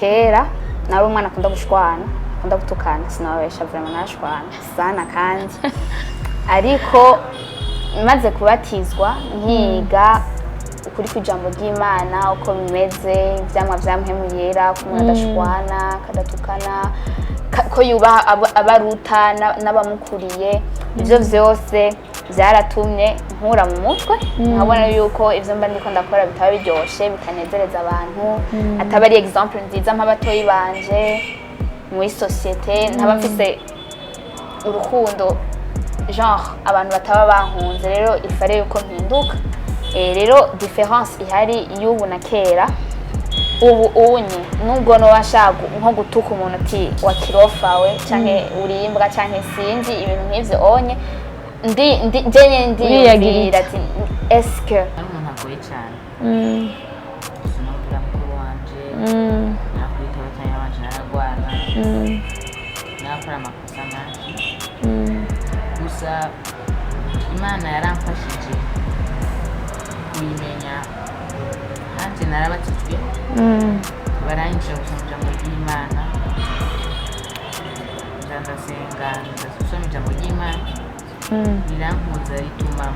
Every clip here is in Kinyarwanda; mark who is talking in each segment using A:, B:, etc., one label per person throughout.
A: kera nari umwana akunda gushwana akunda gutukana sinabesha vraiment nashwana sana kandi ariko maze kubatizwa nkiga ukuri kwijambo ry'Imana uko bimeze ivyamwa vyamuhemuyera ku muntu adashwana kadatukana ko yuba abaruta n'abamukuriye ivyo vyose byaratumye nkura mu mutwe nkabona yuko ivyo mba ndiko ndakora bitaba biryoshe bikanezereza abantu ataba ari example nziza nk'abatoyi banje muri societe ntaba mfise urukundo genre abantu bataba bankunze rero ifare yuko mpinduka rero difference ihari y'ubu na kera ubu unye nubwo no washaka nko gutuka umuntu ati wa kirofawe canke urimbwa canke sinzi ibintu nk'ivyo onye ndi yagira ati eske
B: umuntu agoye cyane sinabura mukuru wanje nakwita batanya wanje naragwana nakora amakosa menshi gusa Imana yaramfashije kuyimenya hanze narabatijwe baranyisha gusoma ijambo ry'Imana ndasenga ndasoma ijambo ry'Imana birampuza rituma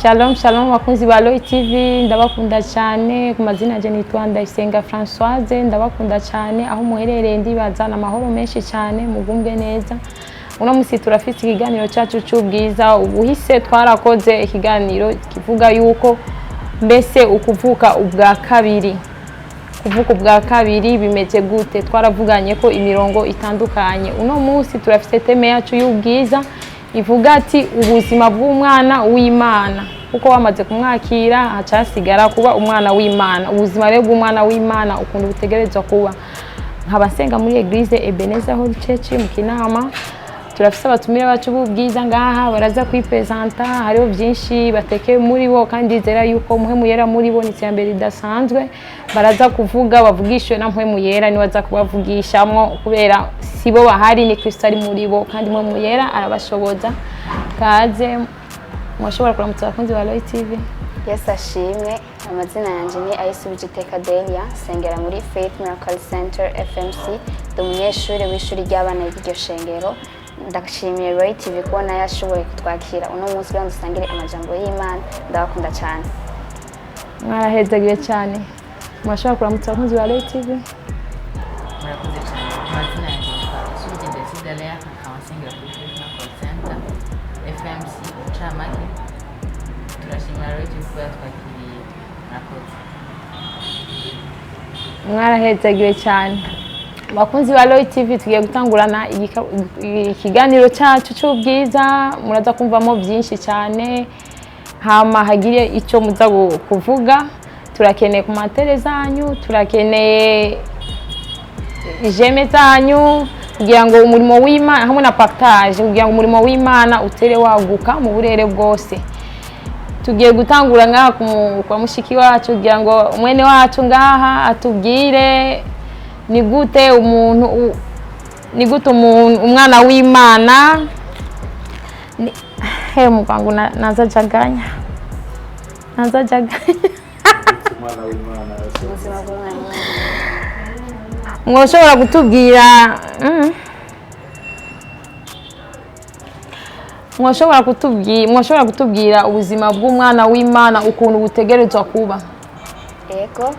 C: Shalom shalom bakunzi ba Loy TV ndabakunda cyane ku mazina je nitwa Ndayisenga Françoise ndabakunda cyane aho muherereye ndibazana amahoro menshi cyane mugumbwe neza uno musi turafite ikiganiro cyacu cy'ubwiza ubuhise twarakoze ikiganiro kivuga yuko mbese ukuvuka ubwa kabiri kuvuka ubwa kabiri bimeze gute twaravuganye ko imirongo itandukanye uno musi turafite teme yacu y'ubwiza ivuga ati ubuzima bw'umwana w'Imana kuko wamaze kumwakira acasigara kuba umwana w'Imana ubuzima rero bw'umwana w'Imana ukuntu butegerezwa kuba nkabasenga muri Eglise Ebenezer Holy Church mu Kinama turafise abatumire bacu b'ubwiza ngaha baraza kwipresenta hariho byinshi batekeye muri bo kandi zera yuko muhemuyera muri bo n'icyambere idasanzwe baraza kuvuga bavugishwe na muhemuyera ni waza kubavugishamwo kubera sibo bahari ni Kristo ari muri bo kandi muhemuyera arabashoboza kaze mwashobora kuramutsa abakunzi ba Loy TV.
A: Yes ashimwe amazina yanje ni Ayisubije Delia sengera muri Faith Miracle Center FMC umunyeshuri w'ishuri ry'abana y'iryo shengero ndashimiye Loy TV kubona yashoboye kutwakira uno munsi kandi dusangire amajambo y'Imana ndabakunda cyane
C: mwarahezagiye cyane mwashobora kuramutsa abakunzi ba Loy TV.
B: murakoze cyane amazina yanjye ni Ayisubije Delia akabasengera kuri Faith Miracle Center FMC Chamake turashimira Loy TV kuba twakiriye murakoze
C: mwarahezagiye cyane bakunzi ba Loy TV tugiye gutangurana ikiganiro cyacu cy'ubwiza muraza kumvamo byinshi cyane hama hagire icyo muza kuvuga turakeneye ku matere zanyu turakeneye jeme zanyu kugira ngo umurimo w'Imana hamwe na partage kugira ngo umurimo w'Imana utere waguka mu burere bwose tugiye gutangura ngaha kwa mushiki wacu kugira ngo mwene wacu ngaha atubwire ni gute umuntu umwana w'Imana he mukangu nazajaganya
D: umwana w'Imana
A: ubuzima bw'umwana
C: mwoshobora kutubwira mwashobora kutubwira ubuzima bw'umwana w'Imana ukuntu butegerezwa kuba.
A: Yego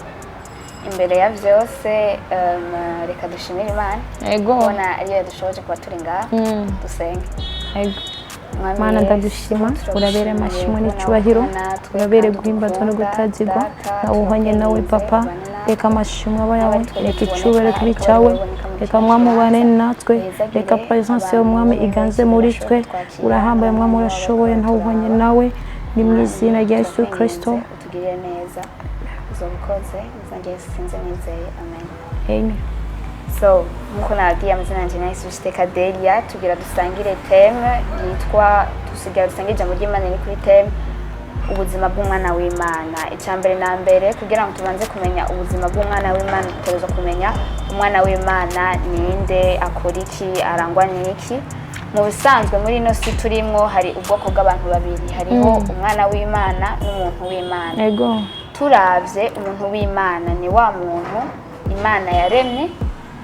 A: imbere ya vyose reka dushimire Imana kubona ariyo yadushoboje kuba turi ngaha dusenge.
C: Yego Mana ndagushima urabere amashimo n'icyubahiro urabere guhimbazwa no gutazigwa nawuhanye nawe papa reka amashimo aba yawe reka icyubahiro kuri cyawe reka mwami ubane natwe reka presence y'umwami iganze muri twe urahambaye mwami urashoboye ntawuhanye nawe ni mu izina rya Yesu Kristo
A: utugirire neza uzobukoze izangiye sinze nizeye amen.
C: Amen.
A: So nkuko nabwiye amazina yanjye ni Ayisubije Delia tugira dusangire theme yitwa tusigaye dusangire ijambo ry'Imana ni kuri theme ubuzima bw'umwana w'Imana. Icyambere na mbere kugira ngo tubanze kumenya ubuzima bw'umwana w'Imana tutegerezwa kumenya umwana w'Imana ninde, akora iki, arangwa n'iki. Mu bisanzwe muri ino si turimo hari ubwoko bw'abantu babiri, hariho umwana w'Imana n'umuntu w'Imana.
C: Ego.
A: Turavye umuntu w'Imana ni wa muntu Imana yaremye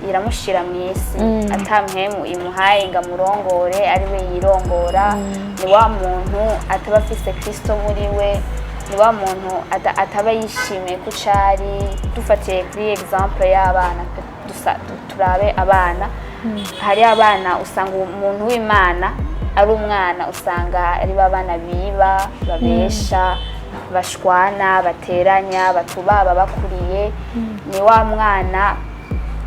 A: iramushira mu isi, atampemu imuhaye ngo amurongore ari we yirongora. Ni wa muntu ataba afise Kristo muri we, ni wa muntu ataba yishimiye ku cari. Dufatiye kuri example y'abana, turabe abana, hari abana usanga umuntu w'Imana ari umwana usanga ari babana biba, babesha, bashwana, bateranya, batubaba bakuriye. Ni wa mwana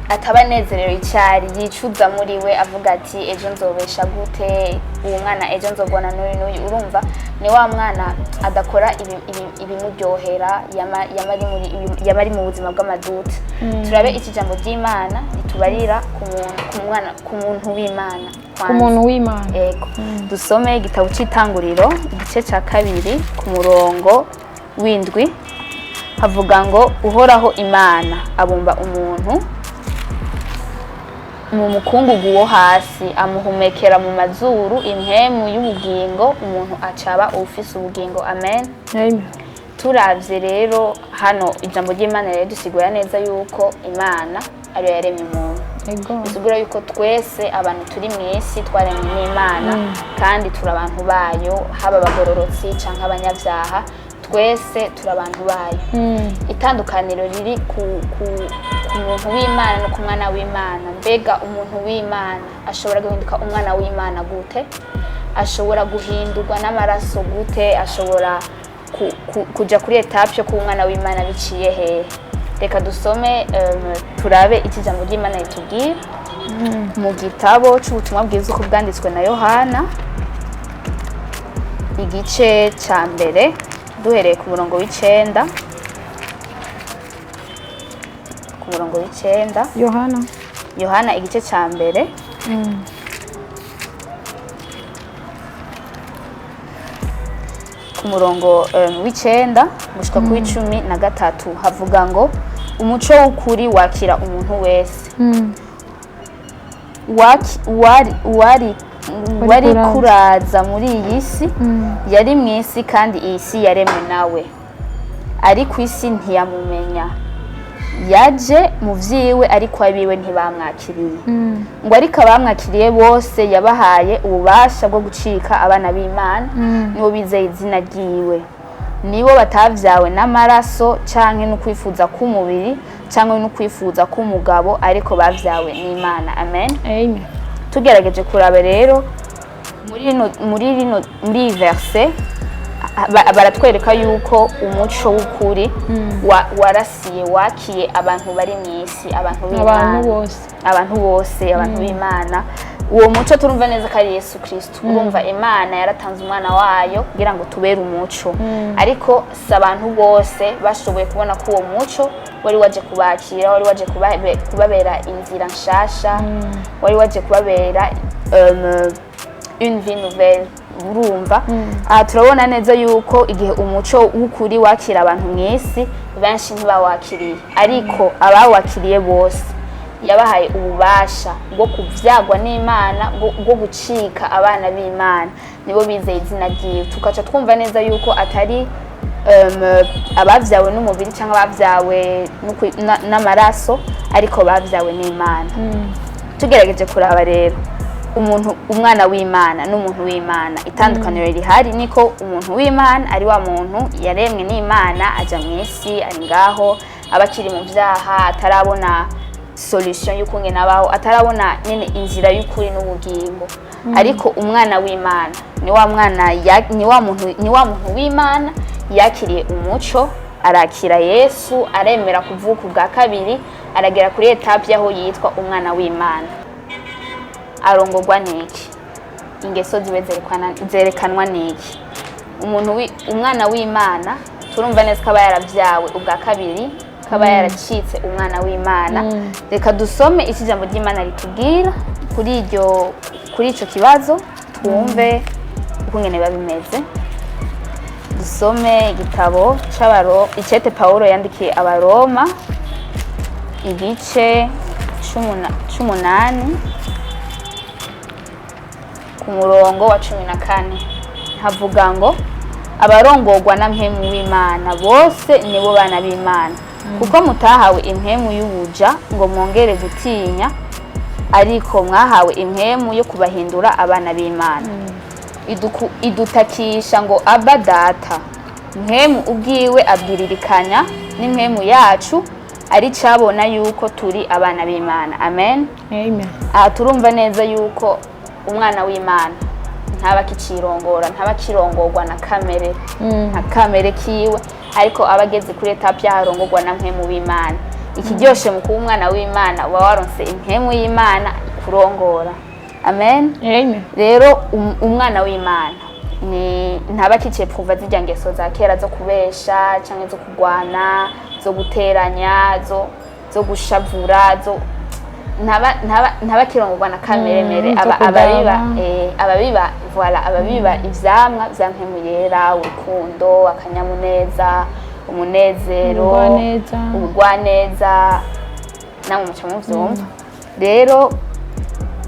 A: atabanezerewe icyari, yicuza muri we avuga ati ejo nzobesha gute, uwo mwana ejo nzobona n'uyu. Urumva ni wa mwana adakora ibimuryohera, yama ari mu buzima bw'amaduti. Turabe iki jambo ry'Imana ritubarira ku muntu w'Imana,
C: ku muntu w'Imana.
A: Yego. Dusome igitabo cy'Itanguriro igice cya 2 ku murongo w'indwi. Havuga ngo uhoraho Imana abumba umuntu mu mukungugu wo hasi, amuhumekera mu mazuru impemu y'ubugingo, umuntu acaba ufise ubugingo. Amen.
C: Amen.
A: Turavye rero hano ijambo ry'Imana rero dusigura neza yuko Imana ariyo yaremye umuntu.
C: Ego.
A: Bisigura yuko twese abantu turi mu isi twaremwe n'Imana, kandi turi abantu bayo, haba abagororotsi canke abanyabyaha, twese turi abantu bayo. Itandukaniro riri ku umuntu w'Imana no ku mwana w'Imana. Mbega umuntu w'Imana ashobora guhinduka umwana w'Imana gute? Ashobora guhindurwa n'amaraso gute? Ashobora kuja kuri etape yo kuba umwana w'Imana biciye hehe? Reka dusome turabe iki jambo ry'Imana ritubwira mu gitabo cy'ubutumwa bwiza uko bwanditswe na Yohana igice cya mbere duhereye ku murongo w'9. Ku murongo w'9 Yohana igice cya mbere ku murongo w'9 gushika ku 13 havuga ngo umuco w'ukuri wakira umuntu wese. Wari kuraza muri iyi si, yari mu isi kandi iyi si yaremwe nawe, ariko isi ntiyamumenya. Yaje mu vyiwe ariko abiwe ntibamwakiriye. Ngo ariko abamwakiriye bose yabahaye ububasha bwo gucika abana b'Imana, nibo bizeye izina ryiwe. Nibo batavyawe n'amaraso canke no kwifuza k'umubiri canke no kwifuza k'umugabo, ariko bavyawe n'Imana. Amen.
C: Amen.
A: Tugerageje kuraba rero muri verse baratwereka yuko umuco w'ukuri warasiye wakiye abantu bari mu isi, abantu b'Imana, abantu bose, abantu b'Imana. Uwo muco turumva neza ko ari Yesu Kristo. Urumva Imana yaratanze umwana wayo kugira ngo tubere umuco, ariko si abantu bose bashoboye kubona ko uwo muco wari waje kubakira, wari waje kubabera inzira nshasha, wari waje kubabera une vie nouvelle. Urumva turabona neza yuko igihe umuco w'ukuri wakira abantu mu isi, benshi ntibawakiriye, ariko abawakiriye bose yabahaye ububasha bwo kuvyagwa n'Imana, bwo gucika abana b'Imana, nibo bizeye izina ryiwe. Tukaca twumva neza yuko atari abavyawe n'umubiri cyangwa abavyawe n'amaraso, ariko bavyawe n'Imana. Tugerageje kuraba rero umwana w'Imana n'umuntu w'Imana, itandukaniro rihari niko umuntu w'Imana ari wa muntu yaremwe n'Imana, aja mu isi, ari ngaho abakiri mu vyaha, atarabona solution y'ukunge nabaho, atarabona nyene inzira y'ukuri n'ubugingo. Ariko umwana w'Imana ni wa mwana ni wa muntu w'Imana yakiriye umuco, arakira Yesu, aremera kuvuka ubwa kabiri, aragera kuri etape yaho yitwa umwana w'Imana. Arongorwa niki? Ingeso ziwe zerekanwa niki? Umwana w'Imana turumva neza ko aba yaravyawe ubwa kabiri, kaba yaracitse umwana w'Imana. Reka dusome iki jambo ry'Imana ritubwira kuri ico kibazo, twumve ukungene babimeze. dusome igitabo icete Pawulo yandikiye abaroma igice 18 ku murongo wa 14 havuga ngo abarongorwa na mpemu w'Imana bose nibo bana b'Imana kuko mutahawe impemu y'ubuja ngo mwongere gutinya ariko mwahawe impemu yo kubahindura abana b'Imana idutakisha ngo Abba Data. Impemu ubwiwe abwiririkanya n'impemu yacu ari cabona yuko turi abana b'Imana. Amen.
C: Amen.
A: Aha turumva neza yuko umwana w'Imana ntabakicirongora ntabakirongorwa na kamere nka kamere kiwe ariko abageze kuri etape yarongorwa na mpemu w'Imana. Ikiryoshe mu kuba umwana w'Imana uba waronse impemu y'Imana kurongora. Amen.
C: Amen.
A: Rero umwana w'Imana ni ntabakice pfuva zijya ngeso za kera zo kubesha canke zo kugwana zo guteranya zo gushavura zo ntabakirongorwa na kamere mere ababiba ivyamwa vya mpemu yera urukundo akanyamuneza umunezero ubugwaneza namwe muca muvyumva. Rero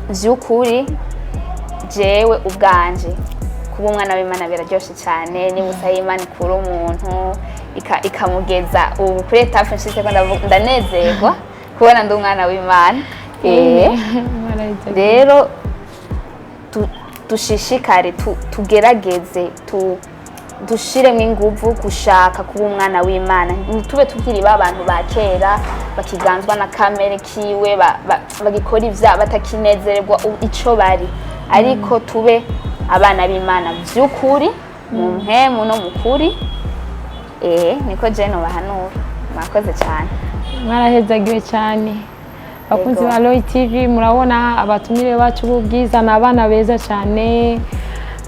A: vy'ukuri jewe ubwanje kuba umwana w'Imana biraryoshe cyane nibusa y'Imana ikura umuntu ikamugeza ubu kuri etape nshitse ko ndanezerwa kubona ndi umwana w'Imana. Rero dushishikare tugerageze dushiremo inguvu gushaka kuba umwana w'Imana ntitube tukiri abantu ba kera bakiganzwa na kamere kiwe bagikora ivya batakinezererwa ico bari ariko tube abana b'Imana vy'ukuri mu mpemu no mukuri. Niko jeno bahanura. Mwakoze cyane.
C: Mwarahezagiwe cyane bakunzi ba Roy TV. Murabona abatumire bacu b'ubwiza n'abana beza cyane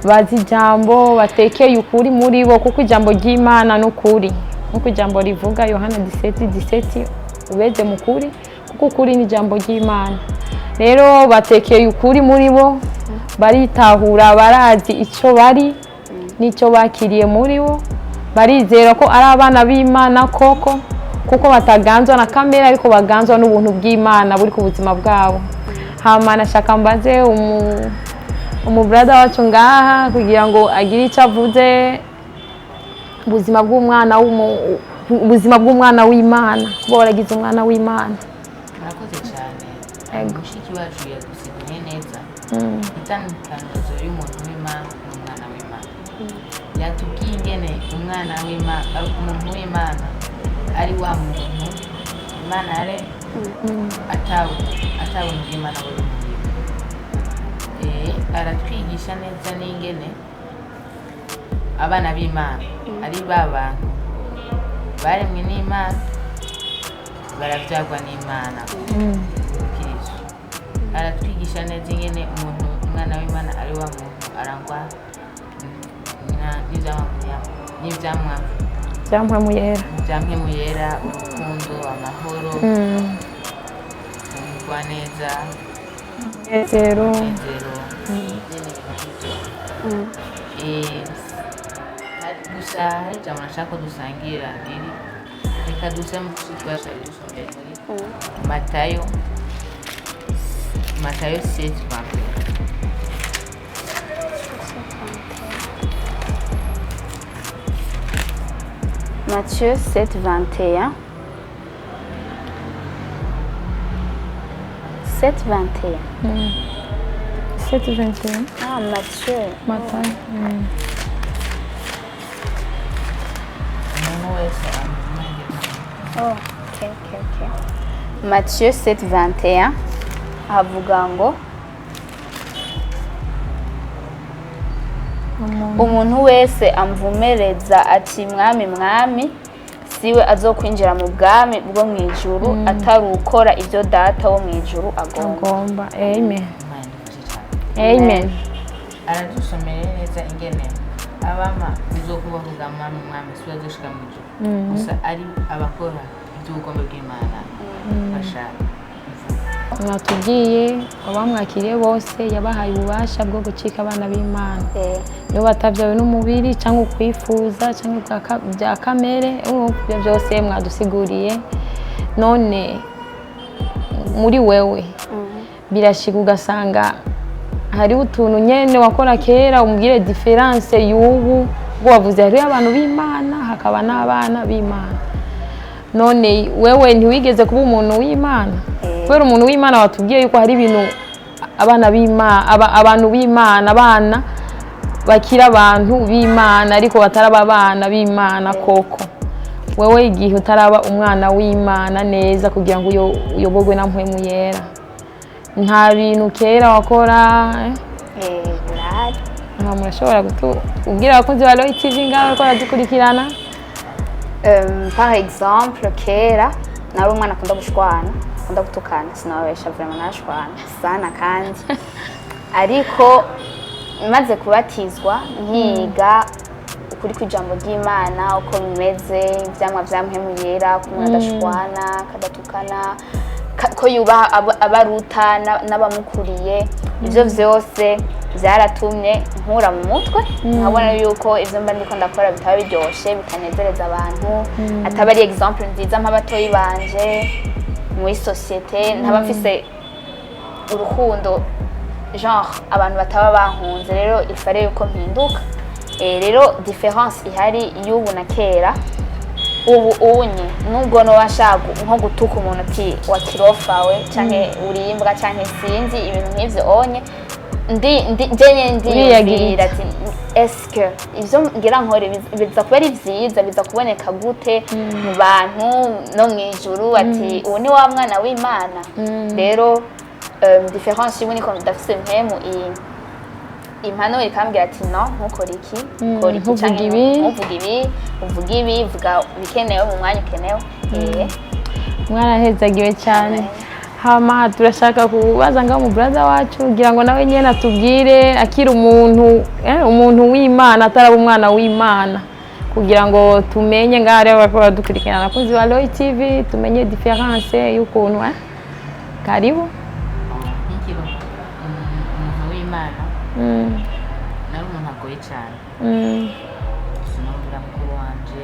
C: bazi ijambo batekeye ukuri muri bo kuko ijambo ry'Imana n'ukuri nkuko ijambo rivuga Yohana 17:17 ubeze mukuri kuko ukuri ni ijambo ry'Imana. Rero batekeye ukuri muri bo baritahura barazi ico bari nico bakiriye muri bo barizera ko ari abana b'Imana koko kuko bataganzwa na kamere ariko baganzwa n'ubuntu bw'Imana buri ku buzima bwabo. Hama nashaka mbaze umubrada wacu ngaha kugira ngo agire icyo avuze ubuzima bw'umwana w'Imana kuba waragize umwana w'Imana.
B: Murakoze cyane. Mushiki wacu yadusigaye neza itandukanizo y'umuntu w'Imana n'umwana w'Imana. Yatubwiye ingene umwana w'Imana ari umuntu w'Imana ari wa muntu Imana are atabona Imana buri aratwigisha neza n'ingene abana b'Imana ari babantu baremwe n'Imana baravyagwa n'Imana. Kristo aratwigisha neza ingene umwana w'Imana ari wa muntu arangwa n'ivyamwa yera urukundo amahoro umugwaneza
C: Zero.
B: Gusa hari ijambo nashaka dusangira riri reka duseme kushikasha dusomere muri Matayo 7:20.
A: Matthieu 7:21. 7:21.
C: 7:21.
A: Ah, Matthieu.
C: Matayo.
A: Oh, ok. Matthieu 7:21 havuga ngo umuntu wese amvumereza ati mwami mwami siwe azokwinjira mu bwami bwo mwijuru atari ukora ibyo data wo mwijuru agomba.
C: Amen. Amen.
B: Aradusomere neza ingene abama bizokuba kuvuga mwami siwe azoshika mu ijuru gusa ari abakora iby'ubugombe bw'Imana bashaka.
C: mwatubwiye abamwakiriye bose yabahaye ububasha bwo gucika abana b'Imana niyo batavyawe n'umubiri cyangwa ukwifuza cyangwa bya kamere ibyo byose mwadusiguriye none muri wewe birashika ugasanga hari utuntu nyene wakora kera umubwire difference y'ubu ngo wavuze hari abantu b'Imana hakaba n'abana b'Imana none wewe ntiwigeze kuba umuntu w'Imana kubera umuntu w'Imana watubwiye yuko hari ibintu abana b'Imana abantu b'Imana abana bakira abantu b'Imana ariko bataraba abana b'Imana koko wewe igihe utaraba umwana w'Imana neza kugira ngo uyoborwe na mpwemu yera nta bintu kera wakora murashobora kubwira abakunzi ba Roy TV ngaho ko baradukurikirana
A: par exemple kera nari umwana akunda gushwana akunda gutukana sinabesha vraiment nashwana sana kandi ariko maze kubatizwa nkiga ukuri kw'ijambo ry'Imana uko bimeze ivyamwa vya mpwemu yera ko umuntu adashwana kadatukana ko yuba abaruta n'abamukuriye ivyo vyose byaratumye nkura mu mutwe nkabona yuko ivyo mba ndiko ndakora bitaba biryoshe bikanezereza abantu ataba ari exemple nziza nk'abatoyi banje muri societe ntaba mfise urukundo genre abantu bataba bankunze rero ifare yuko mpinduka rero difference ihari y'ubu na kera ubu unye nubwo no washaka nko gutuka umuntu ati wakirofawe canke urimbwa canke sinzi ibintu nk'ivyo onye ndiyumvira ati eske ivyo ngira nkore biza kuba ari vyiza biza kuboneka gute mu bantu no mwijuru ati ubu ni wa mwana w'Imana rero difference y'ubu niko ndafise mpemu impano ikambwira ati no ntukore iki kora iki cyangwa uvuga ibi vuga bikenewe mu mwanya ukenewe
C: mwarahezagiwe cyane hama turashaka kubaza ngaho mu brother wacu kugira ngo nawe nyene atubwire akira umuntu w'Imana ataraba umwana w'Imana kugira ngo tumenye ngaho ari bakora dukurikirana kuzi wa Roy TV tumenye difference y'ukuntu karibu
B: umuntu w'Imana nari umuntu agoye cyane sinumvira mukuru wanje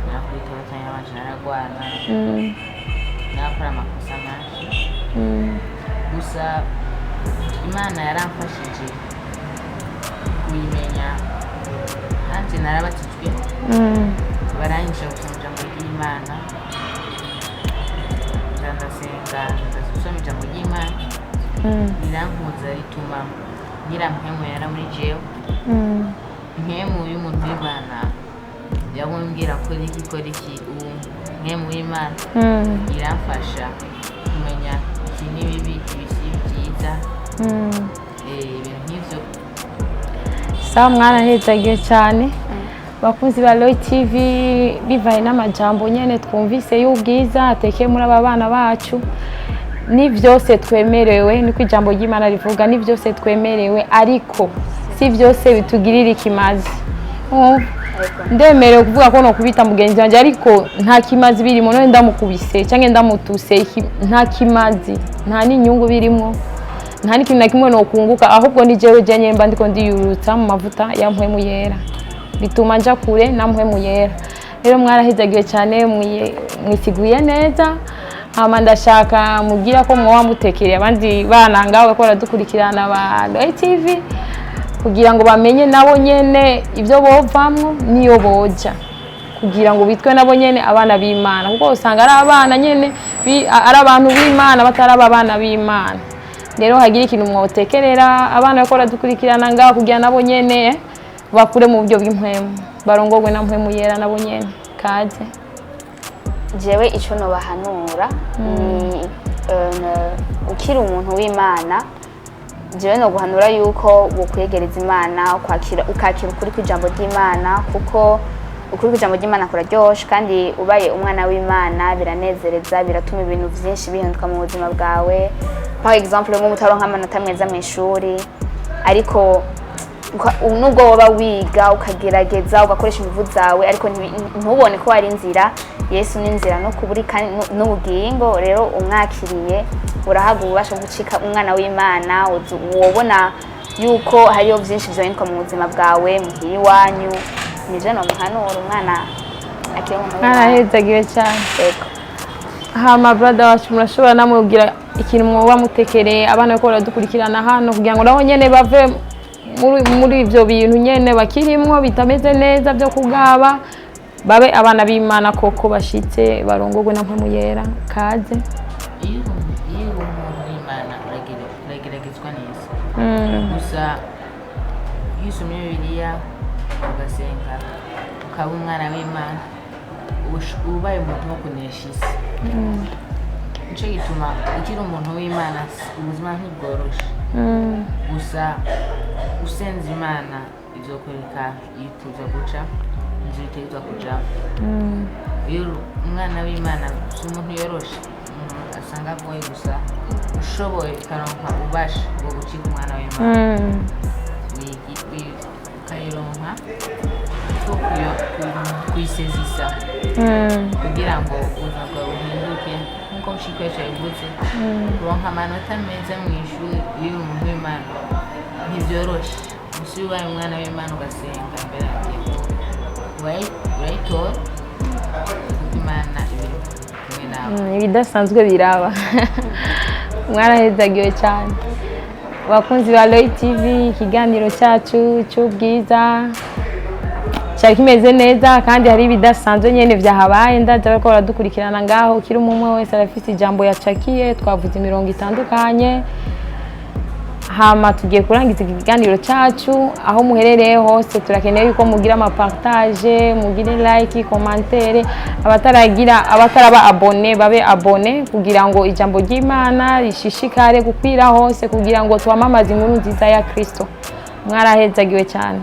B: nakwitaba cyane abanje naragwana nakora amakosa menshi gusa Imana yaramfashije kuyimenya hanze narabatijwe baranyisha gusoma ijambo ry'Imana ndasenga ndasoma ijambo ry'Imana birampuza rituma mpemu yara muri jewe mpemu y'umuntu w'Imana yabongira ko iki mpemu y'Imana iramfasha kumenya iki n'ibibi ibisi byiza ibintu nk'ivyo
C: sawa mwarahezagiwe cyane bakunzi ba Roy TV bivaye n'amajambo nyene twumvise y'ubwiza atekeye muri aba bana bacu ni byose twemerewe niko ijambo ry'Imana rivuga ni byose twemerewe ariko si byose bitugirira ikimazi ndemerewe kuvuga ko no kubita mugenzi wanje ariko nta kimazi birimo none ndamukubise cyangwa ndamutuse nta kimazi nta n'inyungu birimo nta n'ikintu na kimwe no kunguka ahubwo ni jewe jenye mba ndiko ndiyurutsa mu mavuta ya mpwemu yera bituma nja kure na mpwemu yera rero mwarahezagiwe cyane mwiteguye neza hama ndashaka mugira ko mwoba mutekereye abandi bana ngaho bakora dukurikirana ba Roy TV kugira ngo bamenye nabo nyene ivyo bovamwo niyo boja kugira ngo bitwe nabo nyene abana b'Imana kuko usanga ari abana nyene ari abantu b'Imana bataraba abana b'Imana rero hagira ikintu mwotekerera abana bakora dukurikirana ngaho kugira nabo nyene bakure mu buryo bw'impwemu barongorwe na mpwemu yera nabo nyene kaje
A: jewe ico no bahanura ni ukiri umuntu w'Imana jewe no guhanura yuko bukwegereza Imana ukakira ukuri kw'ijambo ry'Imana kuko ukuri kw'ijambo ry'Imana kuraryoshe kandi ubaye umwana w'Imana biranezereza biratuma ibintu byinshi bihinduka mu buzima bwawe par exemple mu mutaronka amanota meza mu ishuri ariko nubwo woba wiga ukagerageza ugakoresha ingufu zawe ariko ntubone ko ari inzira Yesu ni inzira no kuburi kandi n'ubugingo. Rero umwakiriye urahabwa ububasha bwo gucika umwana w'Imana. Wobona yuko hariyo byinshi byohinduka mu buzima bwawe muhiri wanyu. Nivyo no muhanura umwana akiri umuntu w'Imana.
C: Arahezagiwe cyane. Hama brother wacu murashobora namubwira ikintu mwoba mutekereye abana ko baradukurikirana hano kugira ngo nabo nyene bave muri ivyo bintu nyene bakirimwo bitameze neza byo kugaba babe abana b'Imana koko bashitse barongogwe na mpamvu yera kaze.
B: Iyo umuntu w'Imana urageragezwa neza. Gusa iyo usomye Bibiliya ugasenga ukaba umwana w'Imana ubaye umuntu wo kunesha isi. Nico gituma ukiri umuntu w'Imana ubuzima ntibworoshe. Gusa usenze Imana izokwereka ituza guca inzira iteza kuja. Iyo umwana w'Imana si umuntu yoroshe asanga agoye, gusa ushoboye ukaronka ubasha bwo gucika umwana w'Imana ukayironka kuyisezisa kugira ngo ubuzima bwawe buhinduke nk'uko mushikesha yabivuze. Kuronka amanota meza mu ishuri iyo umuntu w'Imana ntibyoroshe. Gusa iyo ubaye umwana w'Imana ugasenga mbere urayitora kuko Imana ibiri kumwe nawe.
C: Ibidasanzwe biraba. Mwarahezagiwe cyane abakunzi ba Roy TV. Ikiganiro cyacu cy'ubwiza cyari kimeze neza kandi hari ibidasanzwe nyene vyahabaye. Ndaza bariko baradukurikirana ngaho ukiri umwe wese arafite ijambo yacakiye. Twavuze imirongo itandukanye. Hama tugiye kurangiza ikiganiro cyacu. Aho muherereye hose turakeneye yuko mugira amapartage, mugire like, commentaire. Abataraba abone babe abone kugira ngo ijambo ry'Imana rishishikare gukwira hose kugira ngo twamamaze inkuru nziza ya Kristo. Mwarahezagiwe cyane.